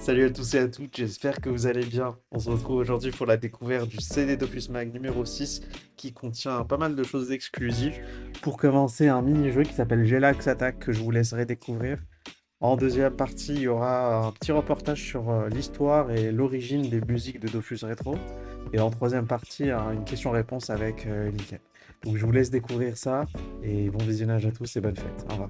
Salut à tous et à toutes, j'espère que vous allez bien. On se retrouve aujourd'hui pour la découverte du CD Dofus Mag numéro 6 qui contient pas mal de choses exclusives. Pour commencer, un mini-jeu qui s'appelle Gelax Attack que je vous laisserai découvrir. En deuxième partie, il y aura un petit reportage sur l'histoire et l'origine des musiques de Dofus Retro. Et en troisième partie, une question-réponse avec Lichen. Donc je vous laisse découvrir ça et bon visionnage à tous et bonne fête. Au revoir.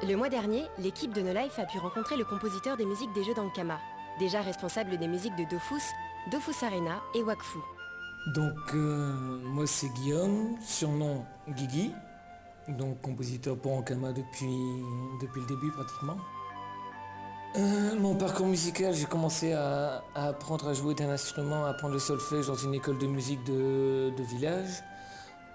Le mois dernier, l'équipe de No Life a pu rencontrer le compositeur des musiques des jeux d'Ankama, déjà responsable des musiques de Dofus, Dofus Arena et Wakfu. Moi c'est Guillaume, surnom Guigui, donc compositeur pour Ankama depuis le début pratiquement. Mon parcours musical, j'ai commencé à apprendre à jouer d'un instrument, à apprendre le solfège dans une école de musique de village.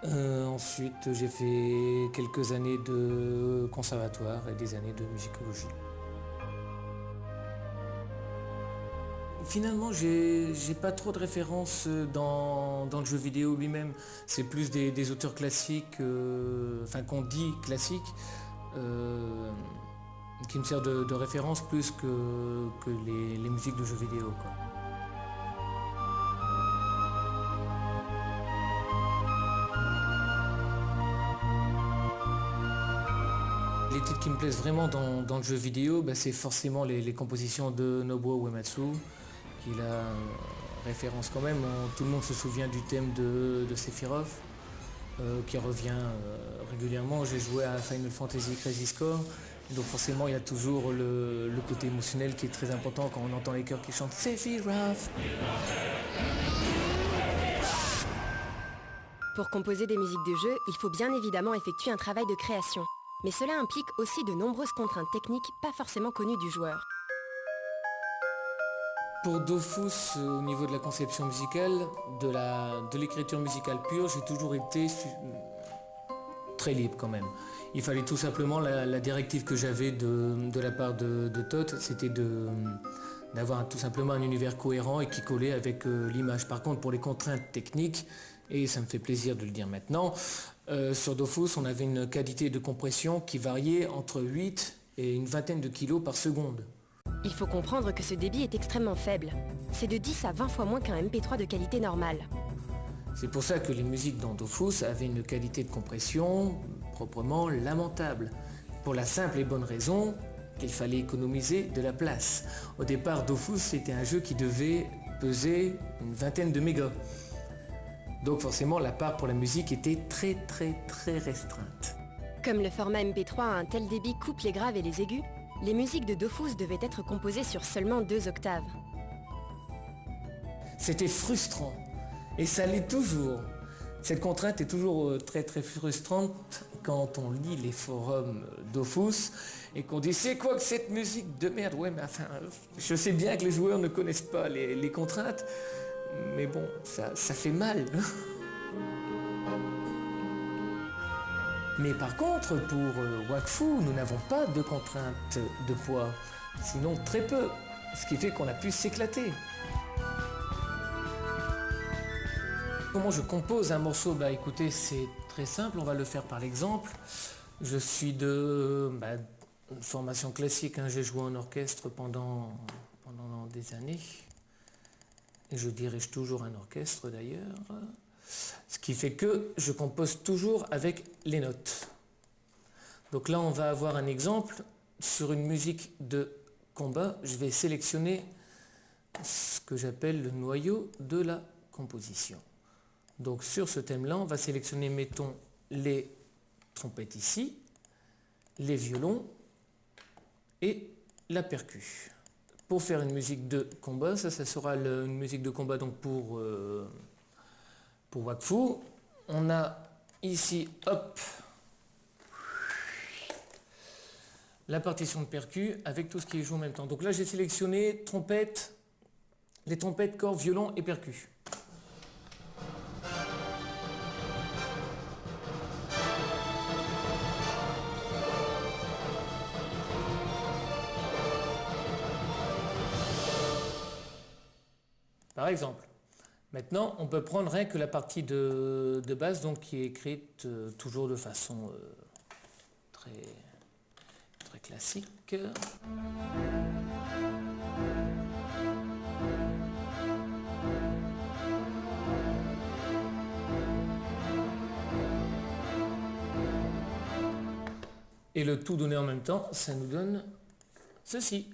Ensuite j'ai fait quelques années de conservatoire et des années de musicologie. Finalement, j'ai pas trop de références dans le jeu vidéo lui-même. C'est plus des auteurs classiques, enfin qu'on dit classiques, euh, qui me servent de référence plus que les musiques de jeux vidéo, quoi. Les titres qui me plaisent vraiment dans le jeu vidéo, bah, c'est forcément les compositions de Nobuo Uematsu, qui est la référence quand même. Tout le monde se souvient du thème de Sephiroth, qui revient régulièrement. J'ai joué à Final Fantasy Crisis Core, donc forcément il y a toujours le côté émotionnel qui est très important quand on entend les chœurs qui chantent Sephiroth. Pour composer des musiques de jeu, il faut bien évidemment effectuer un travail de création. Mais cela implique aussi de nombreuses contraintes techniques pas forcément connues du joueur. Pour Dofus, au niveau de la conception musicale, de l'écriture musicale pure, j'ai toujours été très libre quand même. Il fallait tout simplement, la directive que j'avais de la part de Todd, c'était d'avoir tout simplement un univers cohérent et qui collait avec l'image. Par contre, pour les contraintes techniques, et ça me fait plaisir de le dire maintenant, sur Dofus, on avait une qualité de compression qui variait entre 8 et une vingtaine de kilos par seconde. Il faut comprendre que ce débit est extrêmement faible. C'est de 10 à 20 fois moins qu'un MP3 de qualité normale. C'est pour ça que les musiques dans Dofus avaient une qualité de compression proprement lamentable. Pour la simple et bonne raison qu'il fallait économiser de la place. Au départ, Dofus c'était un jeu qui devait peser une vingtaine de mégas. Donc forcément la part pour la musique était très restreinte. Comme le format MP3 à un tel débit coupe les graves et les aigus, les musiques de Dofus devaient être composées sur seulement 2 octaves. C'était frustrant. Et ça l'est toujours. Cette contrainte est toujours très frustrante quand on lit les forums Dofus et qu'on dit c'est quoi que cette musique de merde. Ouais mais enfin, je sais bien que les joueurs ne connaissent pas les contraintes, mais bon, ça fait mal. Mais par contre, pour Wakfu, nous n'avons pas de contraintes de poids, sinon très peu, ce qui fait qu'on a pu s'éclater. Comment je compose un morceau? Bah écoutez, c'est très simple, on va le faire par l'exemple. Je suis de formation classique, hein, j'ai joué en orchestre pendant des années. Et je dirige toujours un orchestre d'ailleurs. Ce qui fait que je compose toujours avec les notes. Donc là, on va avoir un exemple sur une musique de combat. Je vais sélectionner ce que j'appelle le noyau de la composition. Donc sur ce thème-là, on va sélectionner, mettons, les trompettes ici, les violons et la percu. Pour faire une musique de combat, ça sera une musique de combat donc pour Wakfu. On a ici, hop, la partition de percu avec tout ce qui est joué en même temps. Donc là, j'ai sélectionné trompette, les trompettes, corps, violon et percu. Par exemple. Maintenant, on peut prendre rien que la partie de base, donc qui est écrite toujours de façon très classique. Et le tout donné en même temps, ça nous donne ceci.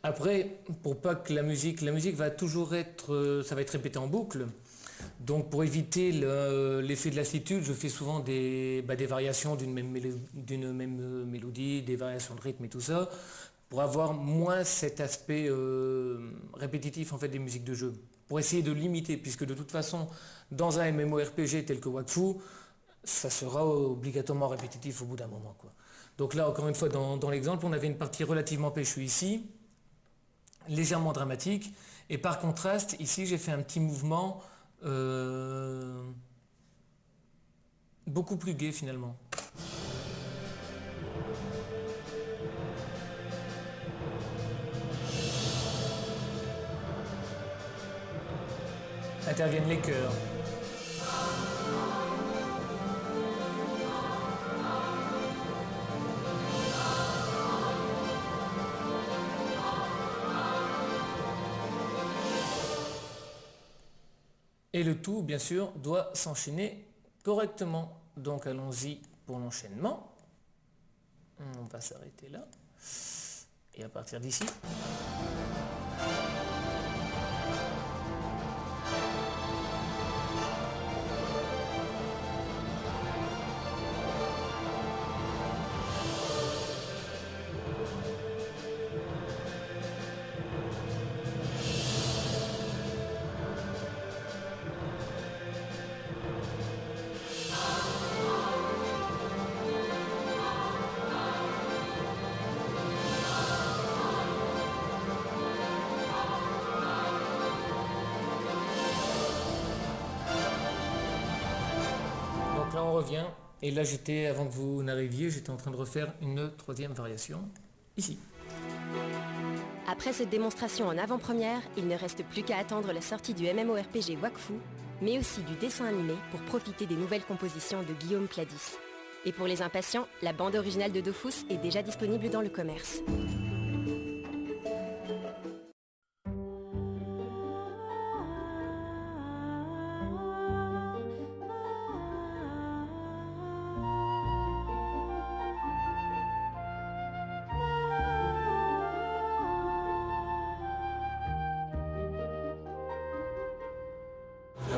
Après, pour pas que la musique va toujours être, ça va être répété en boucle. Donc pour éviter l'effet de lassitude, je fais souvent des variations d'une même mélodie, des variations de rythme et tout ça, pour avoir moins cet aspect répétitif en fait des musiques de jeu. Pour essayer de limiter, puisque de toute façon, dans un MMORPG tel que Wakfu, ça sera obligatoirement répétitif au bout d'un moment, quoi. Donc là, encore une fois, dans l'exemple, on avait une partie relativement péchue ici, légèrement dramatique, et par contraste ici j'ai fait un petit mouvement beaucoup plus gai finalement. Interviennent les chœurs. Et le tout, bien sûr, doit s'enchaîner correctement. Donc allons-y pour l'enchaînement. On va s'arrêter là. Et à partir d'ici. Là on revient, et là avant que vous n'arriviez, j'étais en train de refaire une troisième variation, ici. Après cette démonstration en avant-première, il ne reste plus qu'à attendre la sortie du MMORPG Wakfu, mais aussi du dessin animé pour profiter des nouvelles compositions de Guillaume Cladis. Et pour les impatients, la bande originale de Dofus est déjà disponible dans le commerce.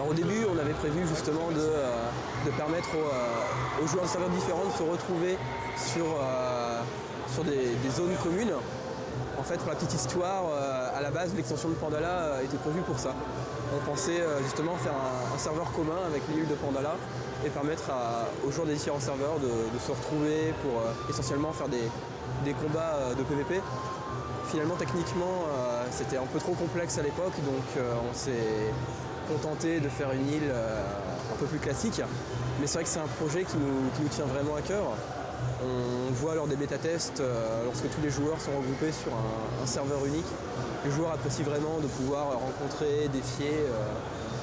Au début, on avait prévu justement de permettre aux joueurs de serveurs différents de se retrouver sur des zones communes. En fait, pour la petite histoire, à la base, l'extension de Pandala était prévue pour ça. On pensait justement faire un serveur commun avec l'île de Pandala et permettre aux joueurs des différents serveurs de se retrouver pour essentiellement faire des combats de PVP. Finalement, techniquement, c'était un peu trop complexe à l'époque, donc on s'est contenté de faire une île un peu plus classique. Mais c'est vrai que c'est un projet qui nous tient vraiment à cœur. On voit lors des bêta-tests, lorsque tous les joueurs sont regroupés sur un serveur unique, les joueurs apprécient vraiment de pouvoir rencontrer, défier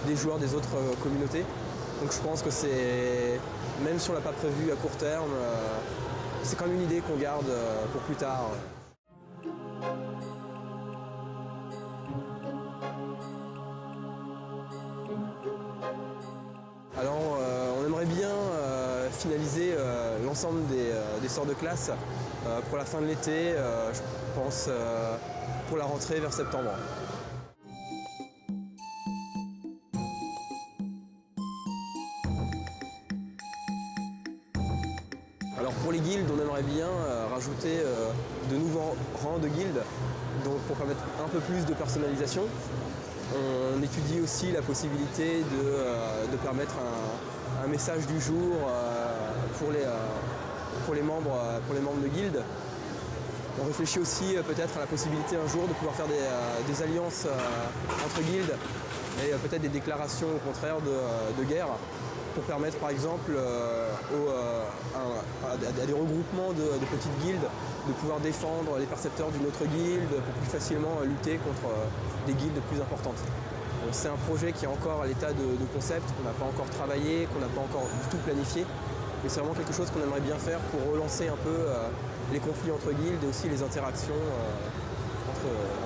des joueurs des autres communautés. Donc je pense que c'est, même si on ne l'a pas prévu à court terme, c'est quand même une idée qu'on garde pour plus tard. Alors on aimerait bien finaliser l'ensemble des sorts de classe pour la fin de l'été, je pense pour la rentrée vers septembre. Alors pour les guildes, on aimerait bien rajouter de nouveaux rangs de guildes, donc pour permettre un peu plus de personnalisation. On étudie aussi la possibilité de permettre un message du jour pour les membres de guildes. On réfléchit aussi peut-être à la possibilité un jour de pouvoir faire des alliances entre guildes et peut-être des déclarations au contraire de guerre pour permettre par exemple à des regroupements de petites guildes de pouvoir défendre les percepteurs d'une autre guilde pour plus facilement lutter contre des guildes plus importantes. C'est un projet qui est encore à l'état de concept, qu'on n'a pas encore travaillé, qu'on n'a pas encore du tout planifié. Mais c'est vraiment quelque chose qu'on aimerait bien faire pour relancer un peu les conflits entre guildes et aussi les interactions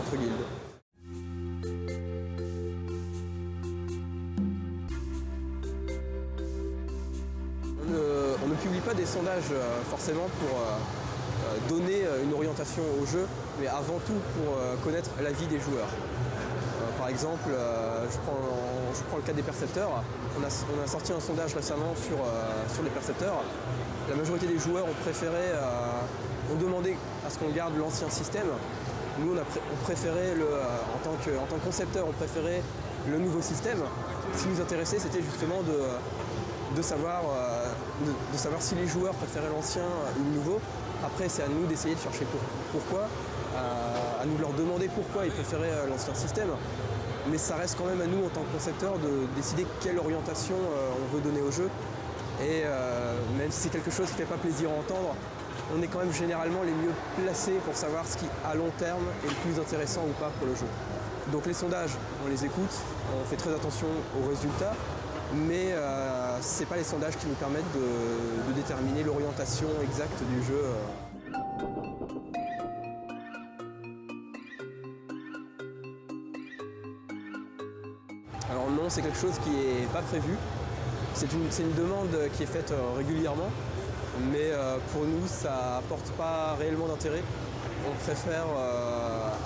entre guildes. On ne publie pas des sondages forcément pour donner une orientation au jeu, mais avant tout pour connaître l'avis des joueurs. Par exemple, je prends le cas des percepteurs. On a sorti un sondage récemment sur les percepteurs. La majorité des joueurs ont demandé à ce qu'on garde l'ancien système. Nous, on préférait, en tant que concepteur, on préférait le nouveau système. Ce qui nous intéressait, c'était justement de savoir si les joueurs préféraient l'ancien ou le nouveau. Après, c'est à nous d'essayer de chercher pourquoi, à nous de leur demander pourquoi ils préféraient l'ancien système. Mais ça reste quand même à nous, en tant que concepteurs, de décider quelle orientation on veut donner au jeu. Et même si c'est quelque chose qui ne fait pas plaisir à entendre, on est quand même généralement les mieux placés pour savoir ce qui, à long terme, est le plus intéressant ou pas pour le jeu. Donc les sondages, on les écoute, on fait très attention aux résultats, mais ce n'est pas les sondages qui nous permettent de déterminer l'orientation exacte du jeu. Alors non, c'est quelque chose qui n'est pas prévu. C'est une demande qui est faite régulièrement, mais pour nous, ça n'apporte pas réellement d'intérêt. On préfère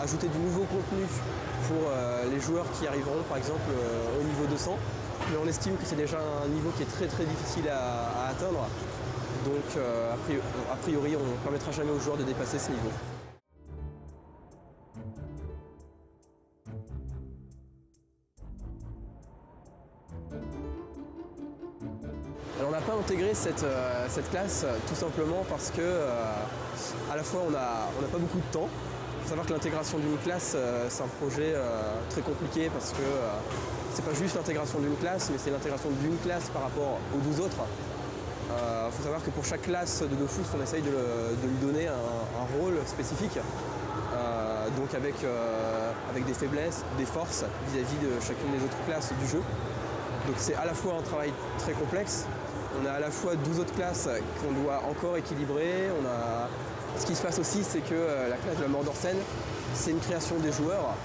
ajouter du nouveau contenu pour les joueurs qui arriveront par exemple au niveau 200. Mais on estime que c'est déjà un niveau qui est très très difficile à atteindre. Donc a priori, on ne permettra jamais aux joueurs de dépasser ce niveau. Alors on n'a pas intégré cette classe tout simplement parce que à la fois on n'a pas beaucoup de temps. Il faut savoir que l'intégration d'une classe c'est un projet très compliqué parce que c'est pas juste l'intégration d'une classe, mais c'est l'intégration d'une classe par rapport aux 12 autres. Il faut savoir que pour chaque classe de Dofus, on essaye de lui donner un rôle spécifique, donc avec des faiblesses, des forces vis-à-vis de chacune des autres classes du jeu. Donc c'est à la fois un travail très complexe, on a à la fois 12 autres classes qu'on doit encore équilibrer. Ce qui se passe aussi, c'est que la classe de la Mordorsen, c'est une création des joueurs.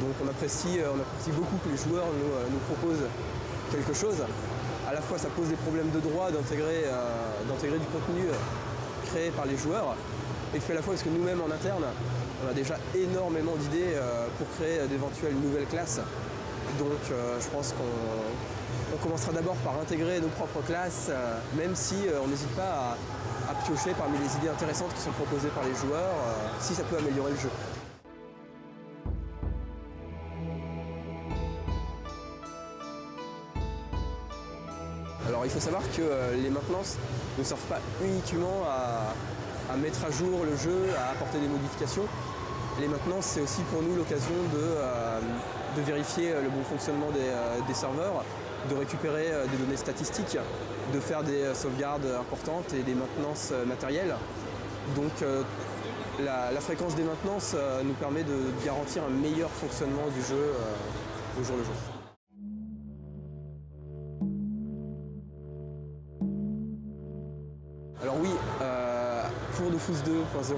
Donc on apprécie beaucoup que les joueurs nous proposent quelque chose. À la fois ça pose des problèmes de droit d'intégrer du contenu créé par les joueurs. Et puis à la fois parce que nous-mêmes en interne, on a déjà énormément d'idées pour créer d'éventuelles nouvelles classes. Donc je pense qu'on commencera d'abord par intégrer nos propres classes, même si on n'hésite pas à piocher parmi les idées intéressantes qui sont proposées par les joueurs, si ça peut améliorer le jeu. Alors il faut savoir que les maintenances ne servent pas uniquement à mettre à jour le jeu, à apporter des modifications. Les maintenances, c'est aussi pour nous l'occasion de vérifier le bon fonctionnement des serveurs, de récupérer des données statistiques, de faire des sauvegardes importantes et des maintenances matérielles. Donc la fréquence des maintenances nous permet de garantir un meilleur fonctionnement du jeu au jour le jour. Alors oui, pour Dofus 2.0,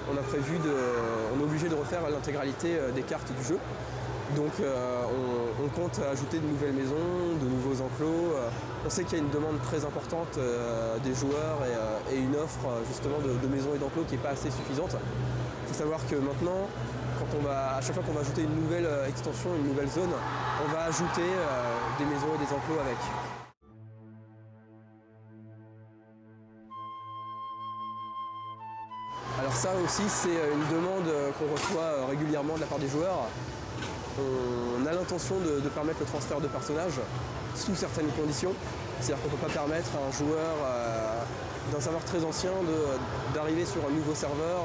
on est obligé de refaire l'intégralité des cartes du jeu. Donc on compte ajouter de nouvelles maisons, de nouveaux enclos. On sait qu'il y a une demande très importante des joueurs et une offre justement de maisons et d'enclos qui n'est pas assez suffisante. Il faut savoir que maintenant, à chaque fois qu'on va ajouter une nouvelle extension, une nouvelle zone, on va ajouter des maisons et des enclos avec. Alors ça aussi, c'est une demande qu'on reçoit régulièrement de la part des joueurs. On a l'intention de permettre le transfert de personnages sous certaines conditions. C'est-à-dire qu'on ne peut pas permettre à un joueur d'un serveur très ancien d'arriver sur un nouveau serveur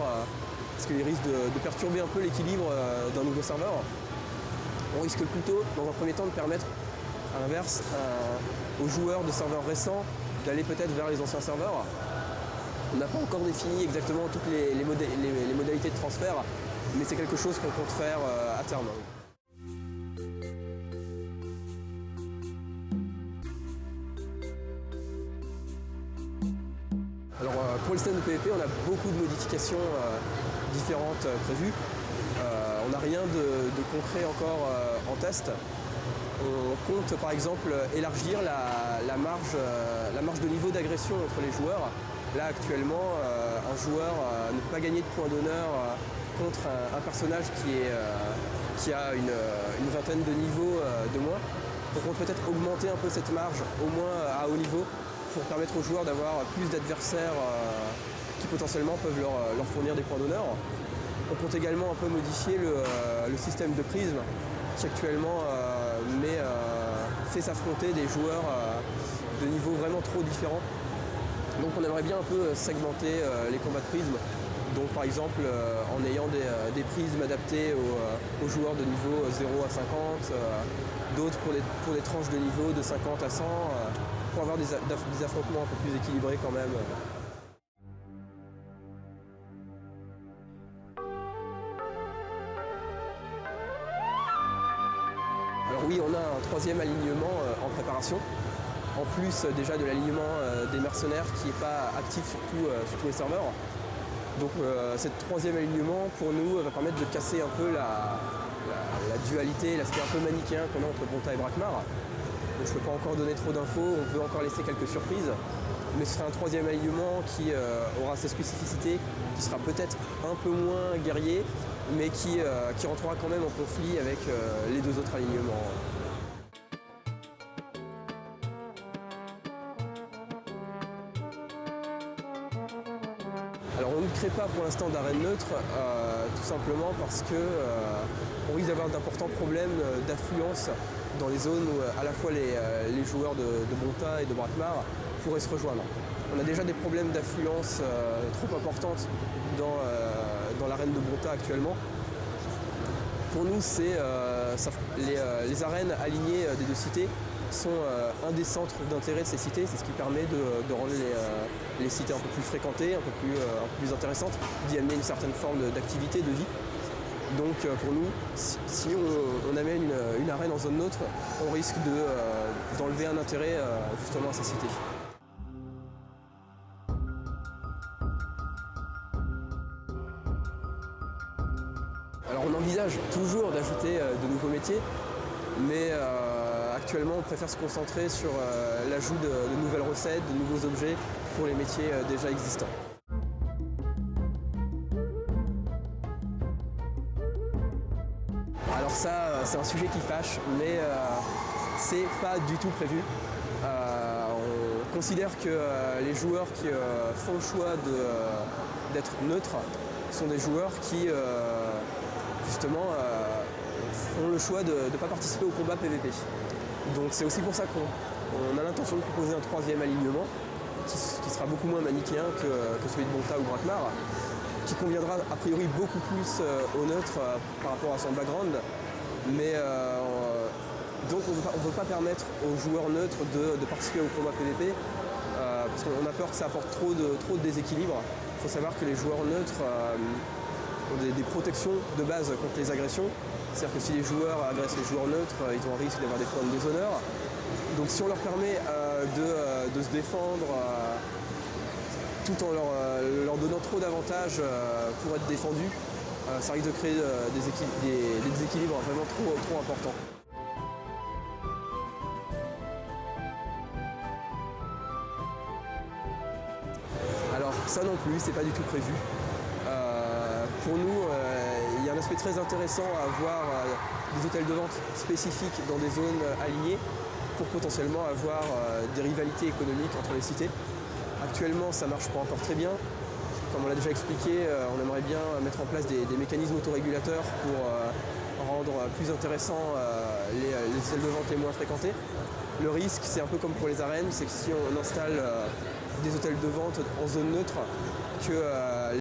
parce qu'il risque de perturber un peu l'équilibre d'un nouveau serveur. On risque plutôt, dans un premier temps, de permettre, à l'inverse, aux joueurs de serveurs récents d'aller peut-être vers les anciens serveurs. On n'a pas encore défini exactement toutes les modalités de transfert, mais c'est quelque chose qu'on compte faire à terme. Alors pour le système de PvP, on a beaucoup de modifications différentes prévues. On n'a rien de concret encore en test. On compte par exemple élargir la marge de niveau d'agression entre les joueurs. Là actuellement, un joueur ne peut pas gagner de points d'honneur contre un personnage qui a une vingtaine de niveaux de moins. Donc on peut peut-être augmenter un peu cette marge, au moins à haut niveau, pour permettre aux joueurs d'avoir plus d'adversaires qui potentiellement peuvent leur fournir des points d'honneur. On compte également un peu modifier le système de prisme qui actuellement fait s'affronter des joueurs de niveaux vraiment trop différents. Donc on aimerait bien un peu segmenter les combats de prisme. Donc par exemple en ayant des prismes adaptés aux joueurs de niveau 0 à 50, d'autres pour des tranches de niveau de 50 à 100, pour avoir des affrontements un peu plus équilibrés quand même. Alors oui, on a un troisième alignement en préparation. En plus déjà de l'alignement des mercenaires qui n'est pas actif sur tous les serveurs. Donc cet troisième alignement pour nous va permettre de casser un peu la dualité, l'aspect un peu manichéen qu'on a entre Bonta et Brakmar. Donc je ne peux pas encore donner trop d'infos, on peut encore laisser quelques surprises. Mais ce sera un troisième alignement qui aura ses spécificités, qui sera peut-être un peu moins guerrier, mais qui rentrera quand même en conflit avec les deux autres alignements. Alors on ne crée pas pour l'instant d'arène neutre, tout simplement parce qu'on risque d'avoir d'importants problèmes d'affluence dans les zones où à la fois les joueurs de Bonta et de Brakmar pourraient se rejoindre. On a déjà des problèmes d'affluence trop importantes dans l'arène de Bonta actuellement. Pour nous, les arènes alignées des deux cités sont un des centres d'intérêt de ces cités. C'est ce qui permet de rendre les cités un peu plus fréquentées, un peu plus intéressantes, d'y amener une certaine forme d'activité, de vie. Donc pour nous, si on amène une arène en zone neutre, on risque d'enlever un intérêt justement à ces cités. Alors on envisage toujours d'ajouter de nouveaux métiers, mais actuellement on préfère se concentrer sur l'ajout de nouvelles recettes, de nouveaux objets pour les métiers déjà existants. Alors ça, c'est un sujet qui fâche, mais c'est pas du tout prévu. On considère que les joueurs qui font le choix d'être neutres sont des joueurs qui justement font le choix de ne pas participer au combat PVP. Donc c'est aussi pour ça qu'on a l'intention de proposer un troisième alignement qui sera beaucoup moins manichéen que celui de Bonta ou Brakmar, qui conviendra a priori beaucoup plus au neutre par rapport à son background, mais Donc on ne veut pas permettre aux joueurs neutres de participer au combat PVP parce qu'on a peur que ça apporte trop de déséquilibre. Il faut savoir que les joueurs neutres ont des protections de base contre les agressions. C'est-à-dire que si les joueurs agressent les joueurs neutres, ils ont un risque d'avoir des points de déshonneur. Donc si on leur permet de se défendre tout en leur donnant trop d'avantages pour être défendus, ça risque de créer des déséquilibres vraiment trop importants. Alors ça non plus, c'est pas du tout prévu. Pour nous, il y a un aspect très intéressant à avoir des hôtels de vente spécifiques dans des zones alignées pour potentiellement avoir des rivalités économiques entre les cités. Actuellement, ça ne marche pas encore très bien. Comme on l'a déjà expliqué, on aimerait bien mettre en place des mécanismes autorégulateurs pour rendre plus intéressants les hôtels de vente les moins fréquentés. Le risque, c'est un peu comme pour les arènes, c'est que si on installe des hôtels de vente en zone neutre, que